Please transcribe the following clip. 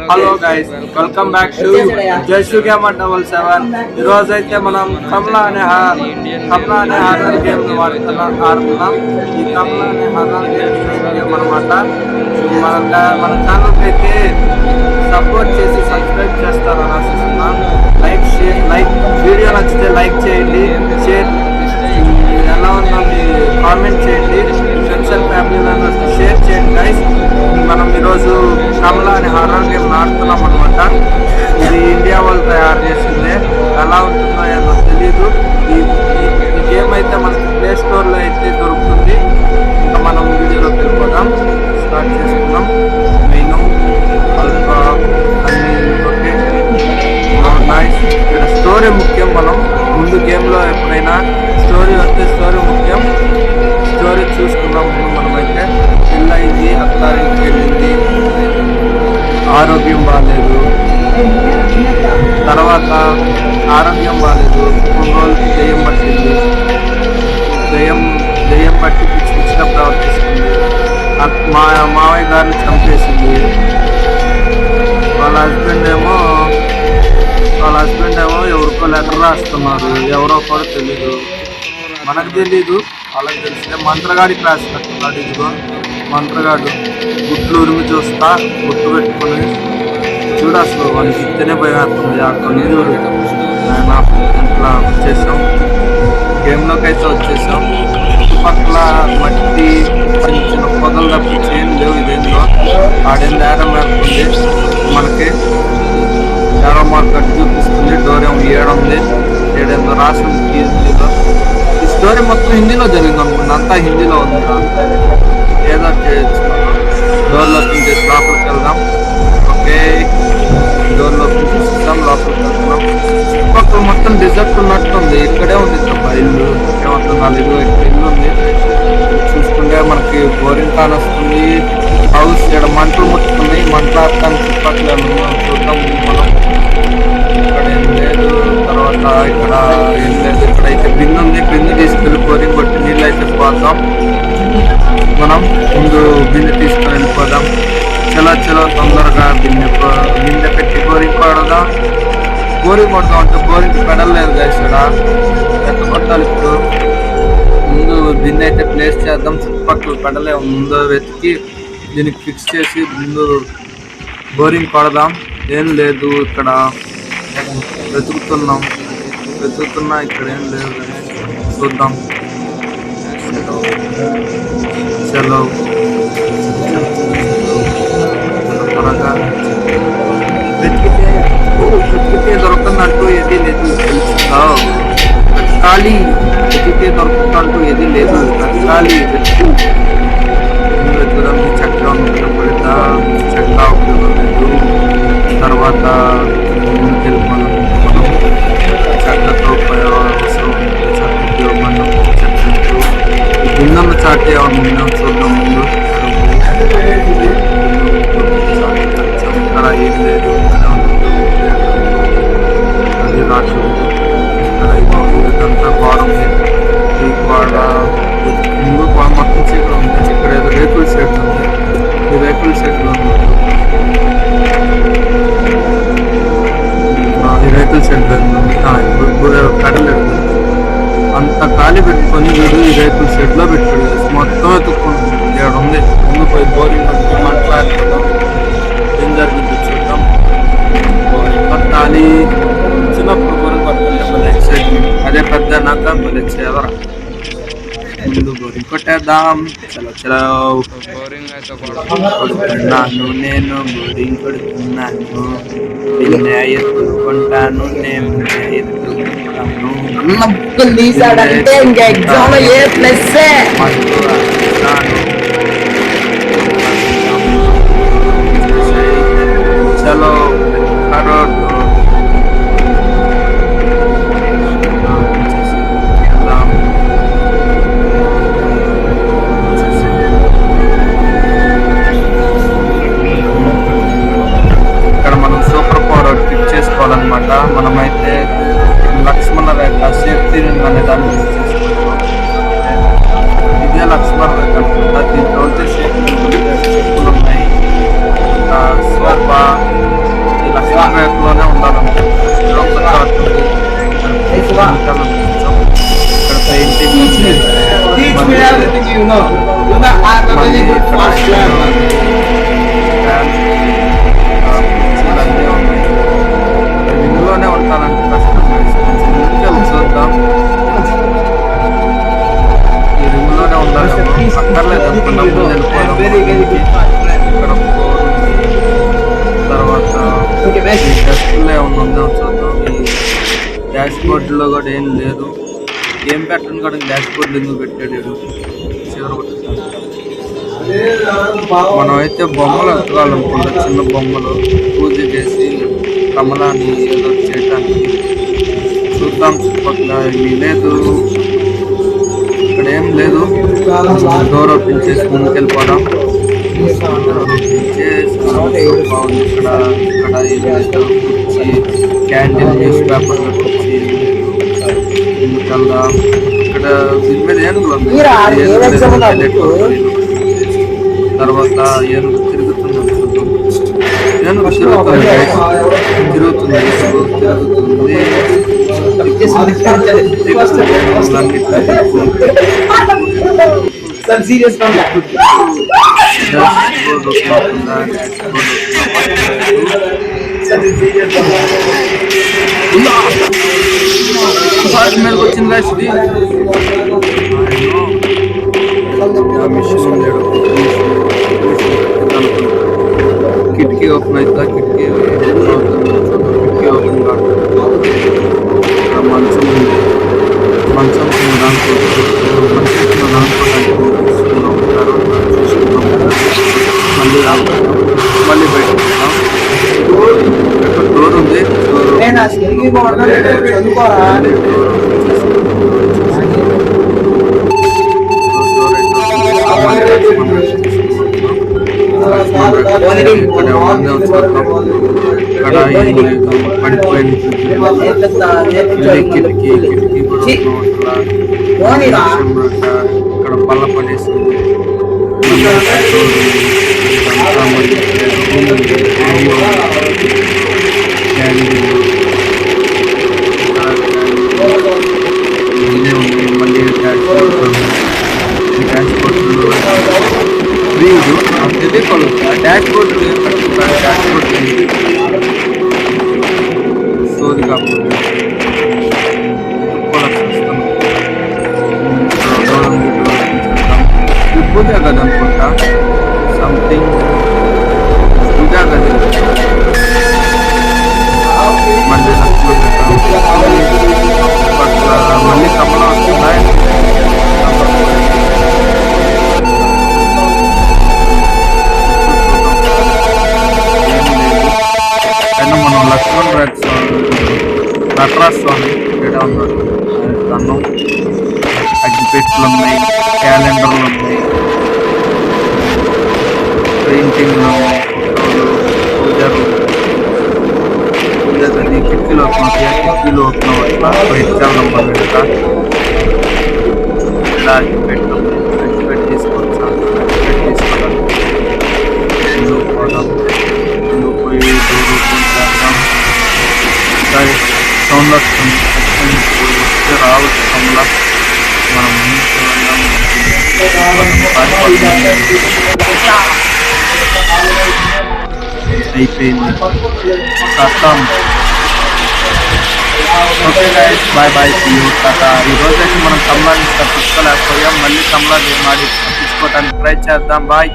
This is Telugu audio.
Hello guys, welcome back to జయసుగేమ 77. ఈ రోజు అయితే మనం కమలా అనే హారర్ గేమ్ ఆడుతున్నాం. ఈ కమలా అనే హారర్ గేమ్ అనమాట. మన ఛానల్ అయితే సపోర్ట్ చేసి సబ్స్క్రైబ్ చేస్తారని ఆశిస్తున్నాం. లైక్ వీడియో నచ్చితే లైక్ చేయండి, షేర్ ఎలా ఉందో కామెంట్ చేయండి, friends and family members share చేయండి గైస్. మనం ఈరోజు కమలా అనే హారర్ గేమ్ ఆడుతున్నాం అనమాట. ఇది ఇండియా వాళ్ళు తయారు చేసిందే. ఎలా ఉంటుందో ఏమో తెలీదు. ఈ గేమ్ అయితే మనకి ప్లే స్టోర్లో అయితే దొరుకుతుంది. ఇంకా మనం వీడియోలోకి వెళ్ళిపోదాం, స్టార్ట్ చేసుకుందాం. మెయిన్ అల్ఫా అన్ని ఓకే నైస్. ఇక్కడ స్టోరీ ముఖ్యం. మనం ముందు గేమ్లో ఎప్పుడైనా స్టోరీ వస్తే స్టోరీ ముఖ్యం. స్టోరీ చూసుకున్నాం. మనమైతే పెళ్ళయింది, అత్తారింటికి వెళ్ళింది, ఆరోగ్యం బాగాలేదు, తర్వాత ఆరోగ్యం బాగాలేదు, కొన్ని రోజులకి దెయ్యం పట్టింది. దెయ్యం పట్టి పిచ్చి పిచ్చిగా ప్రవర్తిస్తుంది. మా మావయ్య గారిని చంపేసింది. వాళ్ళ హస్బెండ్ ఏమో ఎవరికో లెటర్ రాస్తున్నారు. ఎవరో కూడా తెలీదు, మనకు తెలీదు, వాళ్ళకి తెలిస్తే మంత్రగాడి క్లాస్ కట్టున్నాడు. ఇదిగో మంత్రగాడు గుట్లు ఉరిమి చూస్తా, గుట్టు పెట్టుకొని చూడు. అసలు వానికి ఇస్తేనే భయపడుతుంది. అక్కడ నీరు ఆయన ఇట్లా వచ్చేసాం. గేమ్లోకి అయితే వచ్చేసాం. చుట్టుపక్కల మట్టి చిన్న చిన్న పొదలు తప్పించి ఏం లేవు. ఇదేందో ఆడేం నేరం మేస్తుంది. మనకి నేరం మార్కెట్ చూపిస్తుంది. డోర్ ఏమో 7 ఉంది, 7 రాసి ఉంది హిందీలో. ఈ స్టోరీ మొత్తం హిందీలో జరిగింది అనుకుంటా. అంతా హిందీలో ఉంది. ఏదో చేయొచ్చు. డోర్ ఓపెన్ చేసి లోపలికి వెళ్దాం. ఓకే, డోర్ ఓపెన్ చేస్తాం, లోపలికి వెళ్తున్నాం. చుట్టుపక్కల మొత్తం డిజర్ట్ ఉన్నట్టుంది. ఇక్కడే ఉంది తప్ప ఇల్లు ఏమవుతుంది. 4 ఇల్లు ఉంది. చూసుకుంటే మనకి బోరింగ్ కాన్ వస్తుంది. హౌస్ ఇక్కడ మంటలు ముట్టుకుంది. మంటలు ఆడటానికి చుట్టుపక్కల చూద్దాం. మనం ఇక్కడ ఏం లేదు. తర్వాత ఇక్కడ ఏం లేదు. ఇక్కడైతే బిందు ఉంది. బిందు తీసుకెళ్ళి బోరింగ్ కొట్టి నీళ్ళు అయితే పోతాం. మనం ముందు బిందె తీసుకొని వెళ్ళిపోదాం. చలో తొందరగా బిందె పెట్టి బోరింగ్ కొడదాం. బోరింగ్ కొడదాం అంటే బోరింగ్ పెడలేదు కదా. ఇక్కడ ఎంత కొట్టాలి ఇప్పుడు? ముందు బిందె అయితే ప్లేస్ చేద్దాం. చుట్టుపక్కల పెడలే ముందు వెతికి దీనికి ఫిక్స్ చేసి ముందు బోరింగ్ కొడదాం. ఏం లేదు, ఇక్కడ వెతుకుతున్నా ఇక్కడ ఏం లేదు. చూద్దాం. చలో త్వరగా వెతికితే దొరకదంటూ ఏది లేదు. వెతకాలి. వెతికితే దొరకదంటూ ఏది లేదు. వెతకాలి. వెతుకుదాం. చెక్క ఉపయోగపడతా, చెక్క ఉపయోగం లేదు. తర్వాత మనం చెక్కతో అవసరం. చెక్క ఉపయోగం ముందున్న చాటే ఏమన్నా చూద్దాం. ముందు ఇక్కడ ఏం లేదు. అది రాదు. ఇక్కడ ఇదంతా గోడ ఉంది. ఈ గోడ ముందు మొత్తం చీకటి ఉంది. ఇక్కడ ఏదో రేకుల షెడ్ ఉంది. ఈ రేకుల షెడ్లో ఈ రేకుల షెడ్ ఇప్పుడు కడలేదు. అంత ఖాళీ పెట్టుకొని వీడు ఈ రేకుల షెడ్లో పెట్టుకోడు. మొత్తం ఎత్తుక్కుంటుంది. ఇక్కడ ఉంది. ముందు పోయి బోరింగ్ మాట్లాడుతున్నాం. ఏం జరిగింది చూద్దాం. బోరింగ్ కొట్టాలి. చిన్నప్పుడు బోరింగ్ కొట్టుకుంటే మళ్ళీ ఎక్సైట్మెంట్. అదే పెద్ద నాక మళ్ళీ చేయవరా. ముందు బోరింగ్ కొట్టేద్దాం. చలో బోరింగ్ అయితే కొడుతున్నాను. నేను బోరింగ్ కొడుతున్నాను. నిన్నే ఎత్తుకుంటాను. నేను ఎత్తుకుంటాను. బుక్కులు తీసాడంటే ఇంకా ఎగ్జామ్ లో ఏ ప్లస్. చలో కరోడ్ ఇక్కడ మనం సూపర్ పవర్ ఫిట్ చేసుకోవాలన్నమాట. మనమైతే లక్ష్మణ రేఖ సేఫ్టీ అనే దాన్ని యూజ్ చేసుకుంటాం. ఇదే లక్ష్మణ రేఖ అనుకుంటా. దీంట్లో సేఫ్టీ ఉన్నాయి. సోఫా ట్రాక్ లోనే ఉండాలంటే ఒక్క చోట ఉంది. వెనకాల కొంచెం ఇక్కడ పెయింటింగ్ ఉంది. మళ్ళీ కుర్చీలన్నీ ఉన్నాయి. ఇందులోనే ఉంటానంటే కష్టం. ముందుకెళ్ళి చూద్దాం. ఈ రింగ్లోనే ఉండాలి. అక్కర్లేదు అనుకున్నా ముందు వెళ్ళిపోదాం. ఇక్కడ ఫ్లోర్ ఉంది. తర్వాత డస్ట్లో ఏమన్నా ఉందో చూద్దాం. ఈ డాష్ బోర్డులో కూడా ఏం లేదు. ఏం పెట్టను కూడా డాష్ బోర్డు ఎందుకు పెట్టాడు? మనం అయితే బొమ్మలు ఎత్తుకోవాలనుకుంటా. చిన్న బొమ్మలు పూజ చేసి కమలాన్ని ఏదో చేయటానికి చూద్దాం. చుట్టుపక్కల ఏమీ లేదు. ఇక్కడ ఏం లేదు. డోర్ ఓపెన్ చేసి ముందుకెళ్ళిపోదాం. బాగుంది. ఇక్కడ ఇక్కడ ఏం లేదు. కుర్చీ క్యాంటీన్ న్యూస్ పేపర్ కుర్చీ ముందుకెళ్దాం. ఇక్కడ దీని మీద ఏనుగులు ఉంది. తర్వాత ఏనుగు తిరుగుతుంది. ఏనుగు తిరుగుతుంది. మీదకి వచ్చింది గాయస్. ఇది కిటికీ ఓపెన్ అవుతుందా? కిటికీ ఓపెన్ కాదు. మంచం ఉంది. మంచం మళ్ళీ బయట డోర్ ఉంది. ఇక్కడ ఏం లేదు. పడిపోయిన కిటికీ కూడా ఇక్కడ బల్ల పడేసింది. మళ్ళీ డాష్ బోర్డు వీడు తెలియకొలుతా. డాష్ బోర్డు డాష్ బోర్డు సోది కాకపోతే పూజ గది అనుకుంటా. సంథింగ్ పూజా గది. మళ్ళీ మళ్ళీ కమల వస్తున్నాయి. మనం లక్ష్మణ్ నటరాజ్ స్వామి ఇక్కడ ఉన్నాడు. అన్నం అగ్గిపెట్లు ఉన్నాయి. క్యాలెండర్లు ఉన్నాయి. పెయింటింగ్లు ఉన్నాయి. పూజ గది. కిటికీలు ఓపెన్ అవుతాయి. కిటికీలు ఓపెన్ అవ్వట్లా. బయటకు వెళ్దాం. మనం ఇక్కడ అగ్గిపెట్లు అగ్గిపెట్టి తీసుకోవచ్చు. అగ్గిపెట్టి తీసుకోవడం పోవడం పోయి డోర్ ఓపెన్ చేద్దాం. సౌండ్ వస్తుంది. రావచ్చు కమలా. మనం అయిపోయింది. కథం. Okay guys, bye bye. See you. Tata. ఈరోజు అయితే మనం కమలాని తప్పించుకోలేకపోయాం. మళ్ళీ కమలా మాడి తప్పించుకోవడానికి ట్రై చేద్దాం. బాయ్.